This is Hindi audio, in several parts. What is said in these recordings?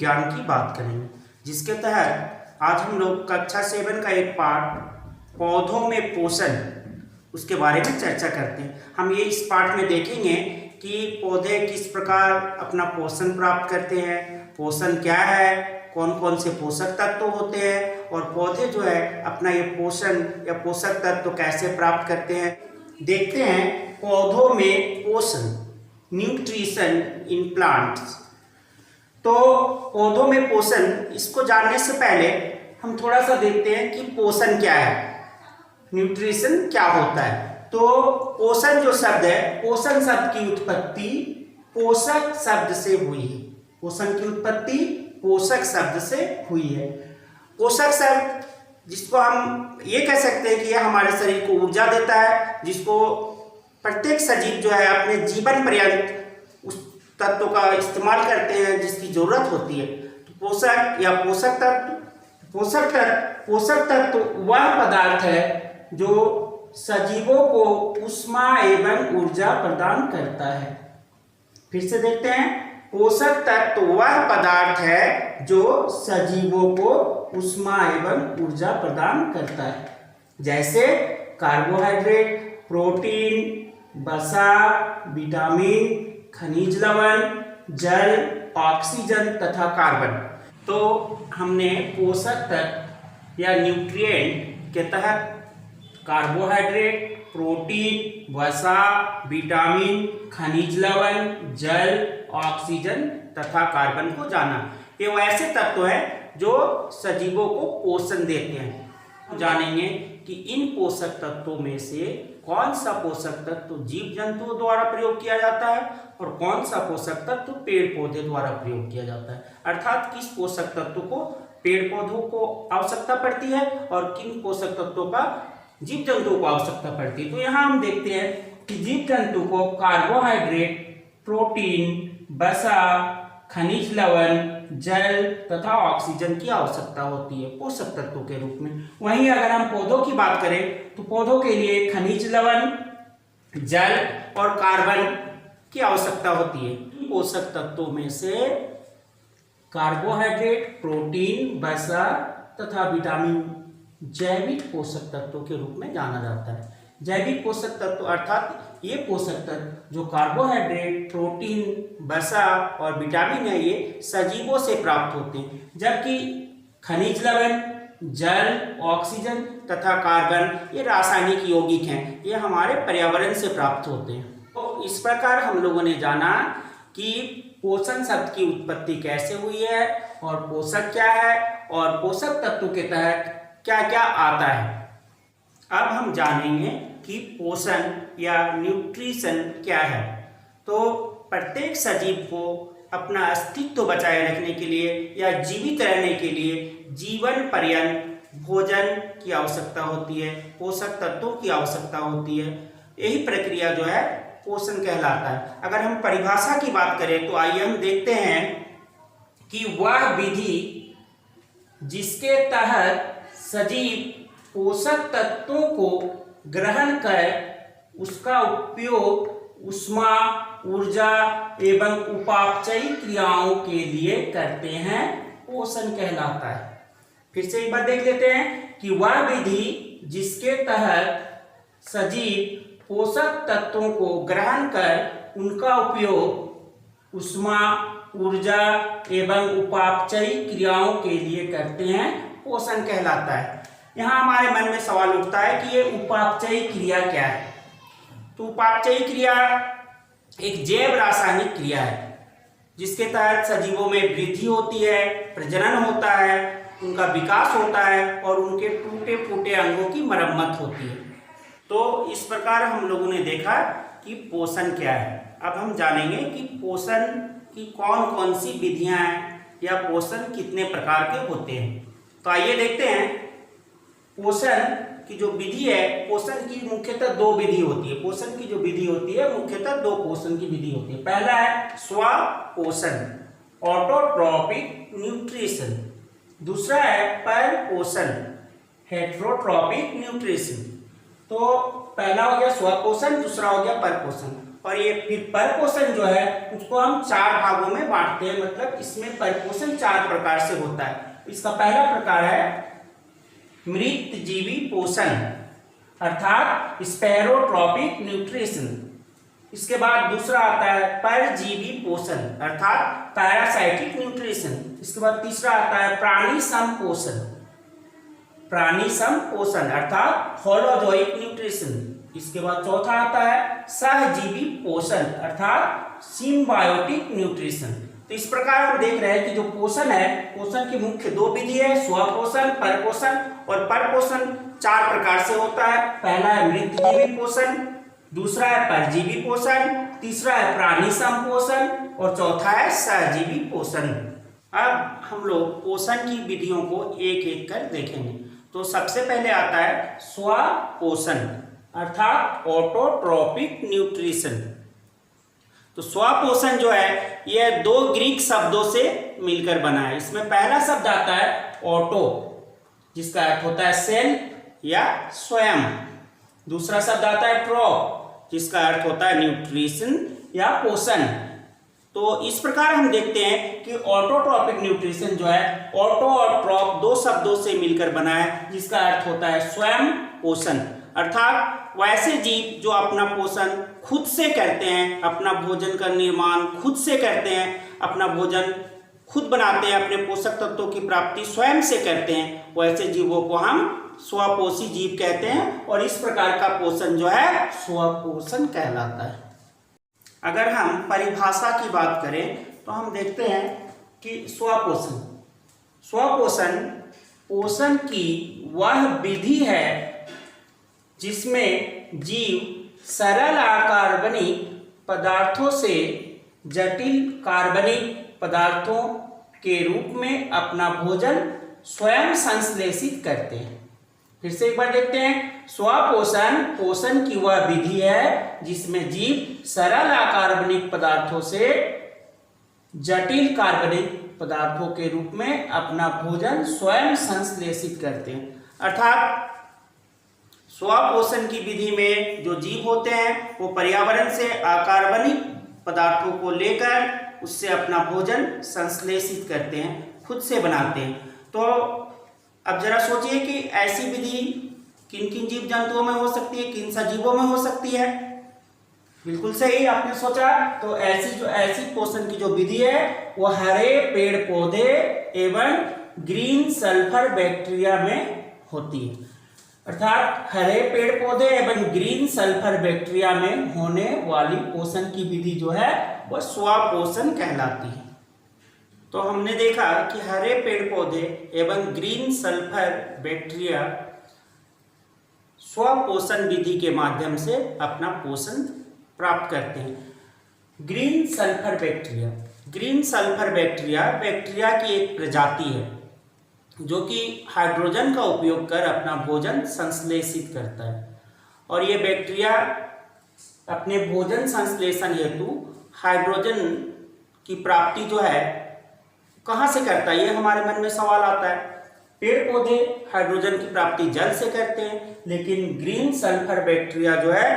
विज्ञान की बात करेंगे, जिसके तहत आज हम लोग कक्षा 7 का एक पाठ पौधों में पोषण उसके बारे में चर्चा करते हैं। हम ये इस पाठ में देखेंगे कि पौधे किस प्रकार अपना पोषण प्राप्त करते हैं, पोषण क्या है, कौन कौन से पोषक तत्व होते हैं और पौधे जो है अपना ये पोषण या पोषक तत्व कैसे प्राप्त करते हैं। देखते हैं पौधों में पोषण, न्यूट्रिशन इन प्लांट्स। तो पौधों में पोषण, इसको जानने से पहले हम थोड़ा सा देखते हैं कि पोषण क्या है, न्यूट्रिशन क्या होता है। तो पोषण जो शब्द है, पोषण शब्द की उत्पत्ति पोषक शब्द से हुई है। पोषण की उत्पत्ति पोषक शब्द से हुई है। पोषक शब्द जिसको हम ये कह सकते हैं कि यह हमारे शरीर को ऊर्जा देता है, जिसको प्रत्येक सजीव जो है अपने जीवन पर्यंत उस तत्व का इस्तेमाल करते हैं जिसकी जरूरत होती है। तो पोषक या पोषक तत्व वह पदार्थ है जो सजीवों को ऊष्मा एवं ऊर्जा प्रदान करता है। फिर से देखते हैं, पोषक तत्व वह पदार्थ है जो सजीवों को ऊष्मा एवं ऊर्जा प्रदान करता है, जैसे कार्बोहाइड्रेट, प्रोटीन, वसा, विटामिन, खनिज लवण, जल, ऑक्सीजन तथा कार्बन। तो हमने पोषक तत्व या न्यूट्रिएंट के तहत कार्बोहाइड्रेट, प्रोटीन, वसा, विटामिन, खनिज लवण, जल, ऑक्सीजन तथा कार्बन को जाना। ये वैसे तत्व हैं जो सजीवों को पोषण देते हैं। जानेंगे कि इन पोषक तत्वों में से कौन सा पोषक तत्व जीव जंतुओं द्वारा प्रयोग किया जाता है और कौन सा पोषक तत्व पेड़ पौधे द्वारा प्रयोग किया जाता है। अर्थात किस पोषक तत्व को पेड़ पौधों को आवश्यकता पड़ती है और किन पोषक तत्वों का जीव जंतुओं को आवश्यकता पड़ती है। तो यहाँ हम देखते हैं कि जीव जंतु को कार्बोहाइड्रेट, प्रोटीन, वसा, खनिज लवण, जल तथा ऑक्सीजन की आवश्यकता होती है पोषक तत्वों के रूप में। वहीं अगर हम पौधों की बात करें तो पौधों के लिए खनिज लवण, जल और कार्बन की आवश्यकता होती है। पोषक तत्वों में से कार्बोहाइड्रेट, प्रोटीन, वसा तथा विटामिन जैविक पोषक तत्वों के रूप में जाना जाता है। जैविक पोषक तत्व अर्थात ये पोषक तत्व जो कार्बोहाइड्रेट, प्रोटीन, वसा और विटामिन है, ये सजीवों से प्राप्त होते हैं, जबकि खनिज लवण, जल, ऑक्सीजन तथा कार्बन ये रासायनिक यौगिक हैं, ये हमारे पर्यावरण से प्राप्त होते हैं। तो इस प्रकार हम लोगों ने जाना कि पोषण शब्द की उत्पत्ति कैसे हुई है और पोषक क्या है और पोषक तत्व के तहत क्या क्या आता है। अब हम जानेंगे कि पोषण या न्यूट्रिशन क्या है। तो प्रत्येक सजीव को अपना अस्तित्व बचाए रखने के लिए या जीवित रहने के लिए जीवन पर्यंत भोजन की आवश्यकता होती है, पोषक तत्वों की आवश्यकता होती है। यही प्रक्रिया जो है पोषण कहलाता है। अगर हम परिभाषा की बात करें तो आइए हम देखते हैं कि वह विधि जिसके तहत सजीव पोषक तत्वों को ग्रहण कर उसका उपयोग ऊष्मा, ऊर्जा एवं उपापचयी क्रियाओं के लिए करते हैं, पोषण कहलाता है। फिर से एक बार देख लेते हैं कि वह विधि जिसके तहत सजीव पोषक तत्वों को ग्रहण कर उनका उपयोग ऊष्मा, ऊर्जा एवं उपापचयी क्रियाओं के लिए करते हैं, पोषण कहलाता है। यहाँ हमारे मन में सवाल उठता है कि ये उपापचयी क्रिया क्या है। तो उपापचयी क्रिया एक जैव रासायनिक क्रिया है जिसके तहत सजीवों में वृद्धि होती है, प्रजनन होता है, उनका विकास होता है और उनके टूटे फूटे अंगों की मरम्मत होती है। तो इस प्रकार हम लोगों ने देखा कि पोषण क्या है। अब हम जानेंगे कि पोषण की कौन कौन सी विधियां हैं या पोषण कितने प्रकार के होते हैं। तो आइए देखते हैं पोषण की जो विधि है। पोषण की मुख्यतः दो विधि होती है। पोषण की जो विधि होती है मुख्यतः दो पोषण की विधि होती है। पहला है स्वपोषण, ऑटोट्रॉपिक न्यूट्रिशन। दूसरा है परपोषण, हेटेरोट्रॉपिक न्यूट्रिशन। तो पहला हो गया स्वपोषण, दूसरा हो गया परपोषण। और ये फिर परपोषण जो है उसको हम 4 भागों में बांटते हैं, मतलब इसमें परपोषण 4 प्रकार से होता है। इसका पहला प्रकार है मृतजीवी पोषण अर्थात स्पैरोट्रॉपिक न्यूट्रिशन। इसके बाद दूसरा आता है परजीवी पोषण अर्थात पैरासाइटिक न्यूट्रिशन। इसके बाद तीसरा आता है प्राणी संपोषण अर्थात होलोजोइक न्यूट्रिशन। इसके बाद चौथा आता है सहजीवी पोषण अर्थात सिम्बायोटिक न्यूट्रिशन। तो इस प्रकार हम देख रहे हैं कि जो पोषण है, पोषण की मुख्य 2 विधि है, स्वपोषण, परपोषण। और परपोषण 4 प्रकार से होता है। पहला है मृतजीवी पोषण, दूसरा है परजीवी पोषण, तीसरा है प्राणी संपोषण और चौथा है सहजीवी पोषण। अब हम लोग पोषण की विधियों को एक एक कर देखेंगे। तो सबसे पहले आता है स्वपोषण अर्थात ऑटोट्रॉपिक न्यूट्रिशन। तो स्वपोषण जो है यह 2 ग्रीक शब्दों से मिलकर बना है। इसमें पहला शब्द आता है ऑटो, जिसका अर्थ होता है सेल या स्वयं। दूसरा शब्द आता है ट्रॉप, जिसका अर्थ होता है न्यूट्रिशन या पोषण। तो इस प्रकार हम देखते हैं कि ऑटोट्रॉपिक न्यूट्रिशन जो है, ऑटो और ट्रॉप 2 शब्दों से मिलकर बना है, जिसका अर्थ होता है स्वयं पोषण अर्थात वैसे जीव जो अपना पोषण खुद से करते हैं, अपना भोजन का निर्माण खुद से करते हैं, अपना भोजन खुद बनाते हैं, अपने पोषक तत्वों की प्राप्ति स्वयं से करते हैं, वैसे जीवों को हम स्वपोषी जीव कहते हैं। और इस प्रकार का पोषण जो है स्वपोषण कहलाता है। अगर हम परिभाषा की बात करें तो हम देखते हैं कि स्वपोषण पोषण की वह विधि है जिसमें जीव सरल अकार्बनिक पदार्थों से जटिल कार्बनिक पदार्थों के रूप में अपना भोजन स्वयं संश्लेषित करते हैं। फिर से एक बार देखते हैं, स्वपोषण पोषण की वह विधि है जिसमें जीव सरल अकार्बनिक पदार्थों से जटिल कार्बनिक पदार्थों के रूप में अपना भोजन स्वयं संश्लेषित करते हैं। अर्थात स्वपोषण की विधि में जो जीव होते हैं वो पर्यावरण से अकार्बनिक पदार्थों को लेकर उससे अपना भोजन संश्लेषित करते हैं, खुद से बनाते हैं। तो अब जरा सोचिए कि ऐसी विधि किन किन जीव जंतुओं में हो सकती है, किन सजीवों में हो सकती है। बिल्कुल सही आपने सोचा। तो ऐसी पोषण की जो विधि है वो हरे पेड़ पौधे एवं ग्रीन सल्फर बैक्टीरिया में होती है। अर्थात हरे पेड़ पौधे एवं ग्रीन सल्फर बैक्टीरिया में होने वाली पोषण की विधि जो है वह स्वपोषण कहलाती है। तो हमने देखा कि हरे पेड़ पौधे एवं ग्रीन सल्फर बैक्टीरिया स्वपोषण विधि के माध्यम से अपना पोषण प्राप्त करते हैं। ग्रीन सल्फर बैक्टीरिया की एक प्रजाति है जो कि हाइड्रोजन का उपयोग कर अपना भोजन संश्लेषित करता है। और ये बैक्टीरिया अपने भोजन संश्लेषण हेतु हाइड्रोजन की प्राप्ति जो है कहाँ से करता है, ये हमारे मन में सवाल आता है। पेड़ पौधे हाइड्रोजन की प्राप्ति जल से करते हैं, लेकिन ग्रीन सल्फर बैक्टीरिया जो है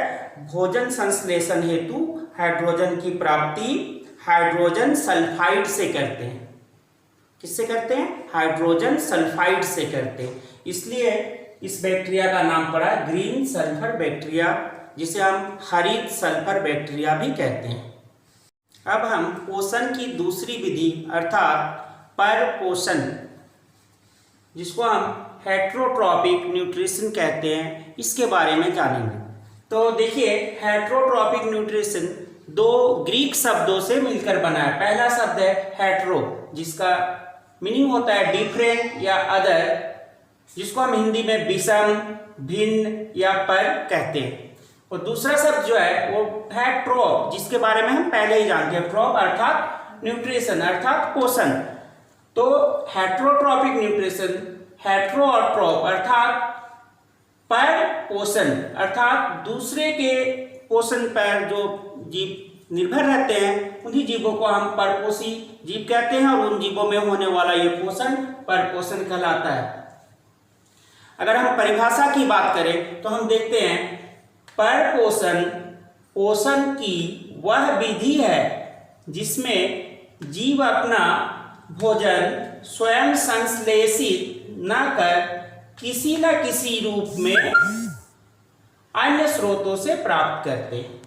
भोजन संश्लेषण हेतु हाइड्रोजन की प्राप्ति हाइड्रोजन सल्फाइड से करते हैं। किससे करते हैं? हाइड्रोजन सल्फाइड से करते हैं। इसलिए इस बैक्टीरिया का नाम पड़ा ग्रीन सल्फर बैक्टीरिया, जिसे हम हरित सल्फर बैक्टीरिया भी कहते हैं। अब हम पोषण की दूसरी विधि अर्थात परपोषण, जिसको हम हेट्रोट्रॉपिक न्यूट्रिशन कहते हैं, इसके बारे में जानेंगे। तो देखिए, हेट्रोट्रॉपिक न्यूट्रिशन 2 ग्रीक शब्दों से मिलकर बना है। पहला शब्द है हेट्रो, जिसका मीनिंग होता है डिफरेंट या अदर, जिसको हम हिंदी में विषम, भिन्न या पर कहते हैं। और दूसरा शब्द जो है वो है ट्रॉप, जिसके बारे में हम पहले ही जानते हैं। ट्रॉप अर्थात न्यूट्रिशन अर्थात पोषण। तो हेट्रोट्रॉपिक न्यूट्रिशन, हेट्रो और ट्रॉप अर्थात पर पोषण अर्थात दूसरे के पोषण पर जो जीव निर्भर रहते हैं, उन्हीं जीवों को हम परपोषी जीव कहते हैं, और उन जीवों में होने वाला ये पोषण परपोषण कहलाता है। अगर हम परिभाषा की बात करें तो हम देखते हैं परपोषण पोषण की वह विधि है जिसमें जीव अपना भोजन स्वयं संश्लेषित न कर किसी न किसी रूप में अन्य स्रोतों से प्राप्त करते हैं।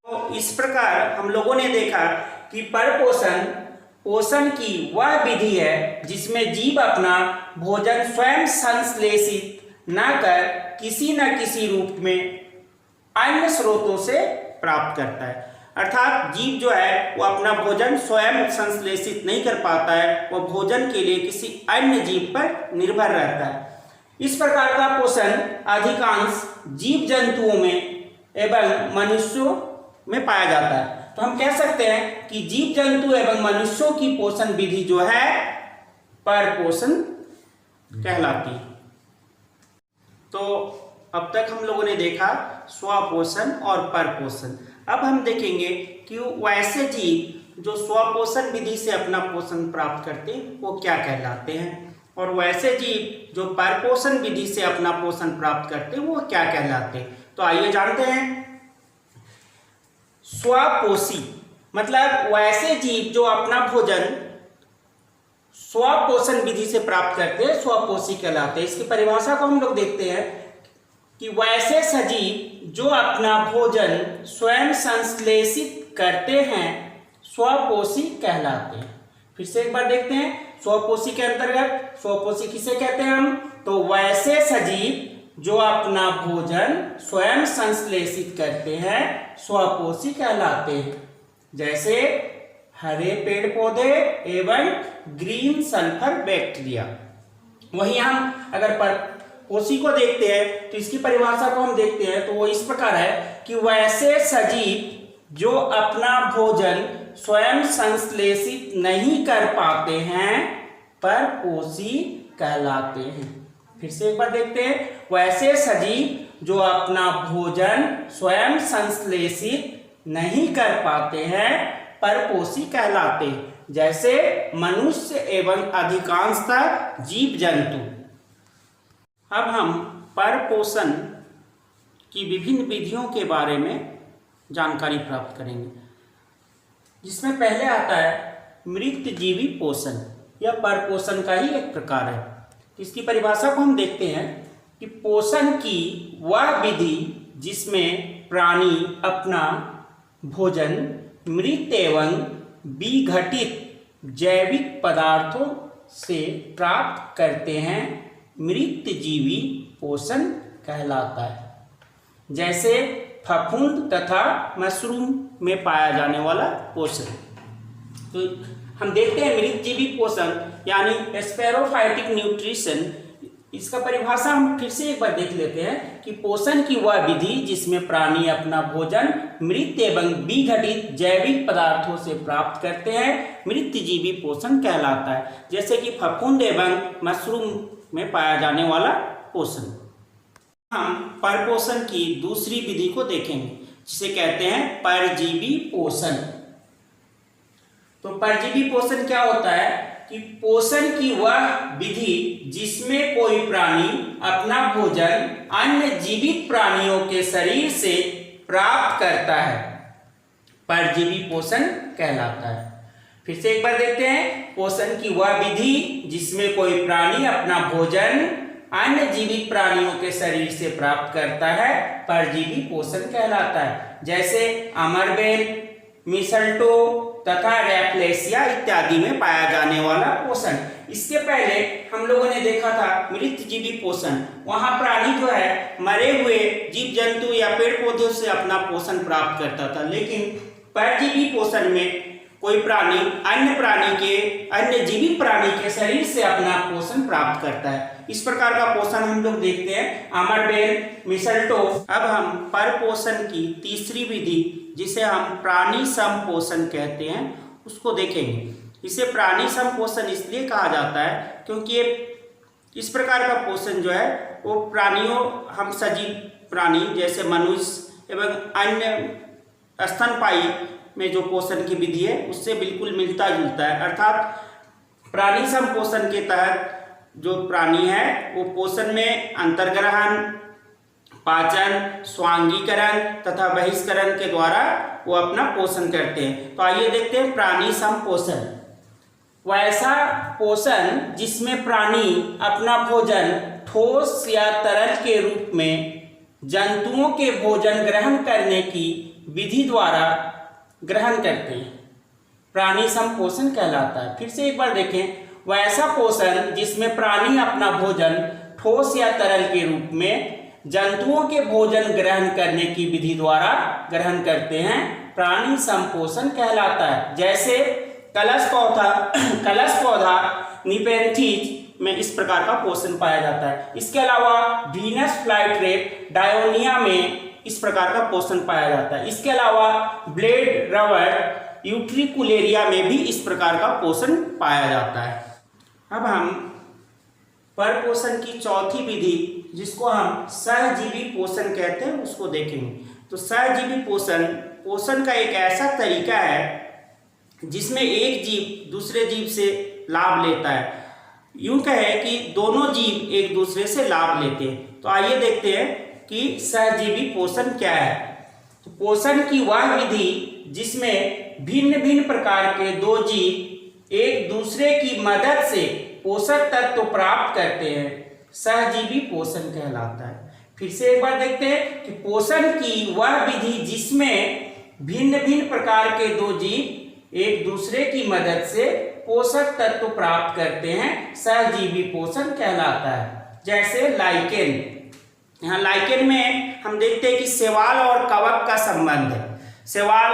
तो इस प्रकार हम लोगों ने देखा कि परपोषण पोषण की वह विधि है जिसमें जीव अपना भोजन स्वयं संश्लेषित न कर किसी न किसी रूप में अन्य स्रोतों से प्राप्त करता है। अर्थात जीव जो है वो अपना भोजन स्वयं संश्लेषित नहीं कर पाता है, वह भोजन के लिए किसी अन्य जीव पर निर्भर रहता है। इस प्रकार का पोषण अधिकांश जीव जंतुओं में एवं मनुष्यों में पाया जाता है। तो हम कह सकते हैं कि जीव जंतु एवं मनुष्यों की पोषण विधि जो है परपोषण कहलाती है। तो अब तक हम लोगों ने देखा स्वपोषण और परपोषण। अब हम देखेंगे कि वैसे जीव जो स्वपोषण विधि से अपना पोषण प्राप्त करते हैं वो क्या कहलाते हैं, और वैसे जीव जो परपोषण विधि से अपना पोषण प्राप्त करते हैं वो क्या कहलाते हैं। तो आइए जानते हैं। स्वपोषी मतलब वैसे जीव जो अपना भोजन स्वपोषण विधि से प्राप्त करते हैं स्वपोषी कहलाते हैं। इसकी परिभाषा को हम लोग देखते हैं कि वैसे सजीव जो अपना भोजन स्वयं संश्लेषित करते हैं स्वपोषी कहलाते हैं। फिर से एक बार देखते हैं। स्वपोषी के अंतर्गत स्वपोषी किसे कहते हैं हम, तो वैसे सजीव जो अपना भोजन स्वयं संश्लेषित करते हैं स्वपोषी कहलाते हैं। जैसे हरे पेड़ पौधे एवं ग्रीन सल्फर बैक्टीरिया। वहीं हम अगर परपोषी को देखते हैं तो इसकी परिभाषा को हम देखते हैं तो वो इस प्रकार है कि वैसे सजीव जो अपना भोजन स्वयं संश्लेषित नहीं कर पाते हैं परपोषी कहलाते हैं। फिर से एक बार देखते हैं। वैसे सजीव जो अपना भोजन स्वयं संश्लेषित नहीं कर पाते हैं परपोषी कहलाते हैं। जैसे मनुष्य एवं अधिकांशतः जीव जंतु। अब हम परपोषण की विभिन्न विधियों के बारे में जानकारी प्राप्त करेंगे, जिसमें पहले आता है मृतजीवी पोषण। यह परपोषण का ही एक प्रकार है। इसकी परिभाषा को हम देखते हैं कि पोषण की वह विधि जिसमें प्राणी अपना भोजन मृत एवं विघटित जैविक पदार्थों से प्राप्त करते हैं मृतजीवी पोषण कहलाता है। जैसे फफूंद तथा मशरूम में पाया जाने वाला पोषण। तो हम देखते हैं मृतजीवी पोषण यानी स्पैरोफाइटिक न्यूट्रिशन। इसका परिभाषा हम फिर से एक बार देख लेते हैं कि पोषण की वह विधि जिसमें प्राणी अपना भोजन मृत एवं विघटित जैविक पदार्थों से प्राप्त करते हैं मृतजीवी पोषण कहलाता है। जैसे कि फफूंद एवं मशरूम में पाया जाने वाला पोषण। हम परपोषण की दूसरी विधि को देखेंगे जिसे कहते हैं परजीवी पोषण। तो परजीवी पोषण क्या होता है कि पोषण की वह विधि जिसमें कोई प्राणी अपना भोजन अन्य जीवित प्राणियों के शरीर से प्राप्त करता है परजीवी पोषण कहलाता है। फिर से एक बार देखते हैं। पोषण की वह विधि जिसमें कोई प्राणी अपना भोजन अन्य जीवित प्राणियों के शरीर से प्राप्त करता है परजीवी पोषण कहलाता है। जैसे अमरबेल, मिसल्टो तथा रैप्लेसिया इत्यादि में पाया जाने वाला पोषण। इसके पहले हम लोगों ने देखा था मृतजीवी पोषण। वहां प्राणी जो है मरे हुए जीव जंतु या पेड़ पौधों से अपना पोषण प्राप्त करता था, लेकिन परजीवी पोषण में कोई प्राणी अन्य जीवित प्राणी के शरीर से अपना पोषण प्राप्त करता है। इस प्रकार का पोषण हम लोग देखते हैं अमरबेल, मिसल्टो। अब हम परपोषण की तीसरी विधि जिसे हम प्राणी समपोषण कहते हैं उसको देखेंगे। इसे प्राणी समपोषण इसलिए कहा जाता है क्योंकि ये इस प्रकार का पोषण जो है वो प्राणियों हम सजीव प्राणी जैसे मनुष्य एवं अन्य स्तनपायी में जो पोषण की विधि है उससे बिल्कुल मिलता जुलता है। अर्थात प्राणी समपोषण के तहत जो प्राणी है वो पोषण में अंतर्ग्रहण, पाचन, स्वांगीकरण तथा बहिष्करण के द्वारा वो अपना पोषण करते हैं। तो आइए देखते हैं प्राणी संपोषण। वैसा पोषण जिसमें प्राणी अपना भोजन ठोस या तरल के रूप में जंतुओं के भोजन ग्रहण करने की विधि द्वारा ग्रहण करते हैं, प्राणी संपोषण कहलाता है। फिर से एक बार देखें, वैसा पोषण जिसमें प्राणी अपना भोजन ठोस या तरल के रूप में जंतुओं के भोजन ग्रहण करने की विधि द्वारा ग्रहण करते हैं, प्राणी संपोषण कहलाता है। जैसे कलश पौधा निपेंथिज में इस प्रकार का पोषण पाया जाता है। इसके अलावा वीनस फ्लाईट्रेप डायोनिया में इस प्रकार का पोषण पाया जाता है। इसके अलावा ब्लेड रबर यूट्रिकुलेरिया में भी इस प्रकार का पोषण पाया जाता है। अब हम परपोषण की चौथी विधि, जिसको हम सहजीवी पोषण कहते हैं, उसको देखेंगे। तो सहजीवी पोषण का एक ऐसा तरीका है जिसमें एक जीव दूसरे जीव से लाभ लेता है। यूं कहें कि दोनों जीव एक दूसरे से लाभ लेते हैं। तो आइए देखते हैं कि सहजीवी पोषण क्या है। तो पोषण की वह विधि जिसमें भिन्न भिन्न प्रकार के दो जीव एक दूसरे की मदद से पोषक तत्व प्राप्त करते हैं, सहजीवी पोषण कहलाता है। फिर से एक बार देखते हैं कि पोषण की वह विधि जिसमें भिन्न भिन्न प्रकार के दो जीव एक दूसरे की मदद से पोषक तत्व प्राप्त करते हैं, सहजीवी पोषण कहलाता है। जैसे लाइकेन, यहाँ लाइकेन में हम देखते हैं कि शैवाल और कवक का संबंध है। शैवाल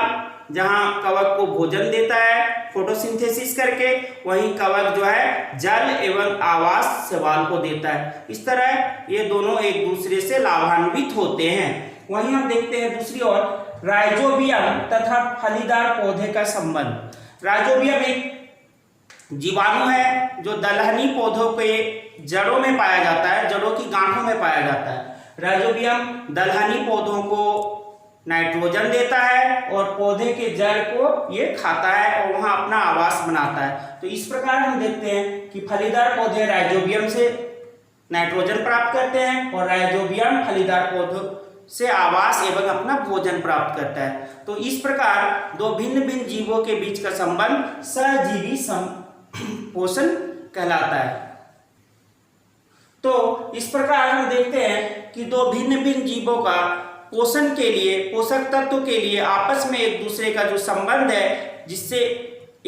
जहाँ कवक को भोजन देता है फोटोसिंथेसिस करके, वहीं कवक जो है जल एवं आवास शैवाल को देता है। इस तरह ये दोनों एक दूसरे से लाभान्वित होते हैं। वहीं हम देखते हैं दूसरी ओर राइजोबियम तथा फलीदार पौधे का संबंध। राइजोबियम एक जीवाणु है जो दलहनी पौधों के जड़ों में पाया जाता है, जड़ों की गांठों में पाया जाता है। राइजोबियम दलहनी पौधों को नाइट्रोजन देता है और पौधे के जड़ को ये खाता है और वहां अपना आवास बनाता है। तो इस प्रकार हम देखते हैं कि फलीदार पौधे राइजोबियम से नाइट्रोजन प्राप्त करते हैं और राइजोबियम फलीदार पौधों से आवास एवं अपना भोजन प्राप्त करता है। तो इस प्रकार दो भिन्न भिन्न जीवों के बीच का संबंध सहजीवी पोषण कहलाता है। तो इस प्रकार हम देखते हैं कि दो भिन्न भिन्न जीवों का पोषण के लिए, पोषक तत्व के लिए आपस में एक दूसरे का जो संबंध है, जिससे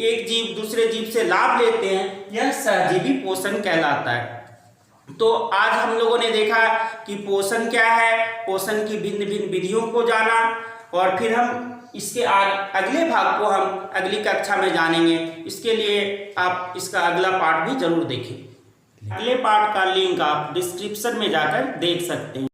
एक जीव दूसरे जीव से लाभ लेते हैं, यह सहजीवी पोषण कहलाता है। तो आज हम लोगों ने देखा कि पोषण क्या है, पोषण की भिन्न भिन्न विधियों को जाना, और फिर हम इसके अगले भाग को हम अगली कक्षा में जानेंगे। इसके लिए आप इसका अगला पार्ट भी जरूर देखें। अगले पार्ट का लिंक आप डिस्क्रिप्शन में जाकर देख सकते हैं।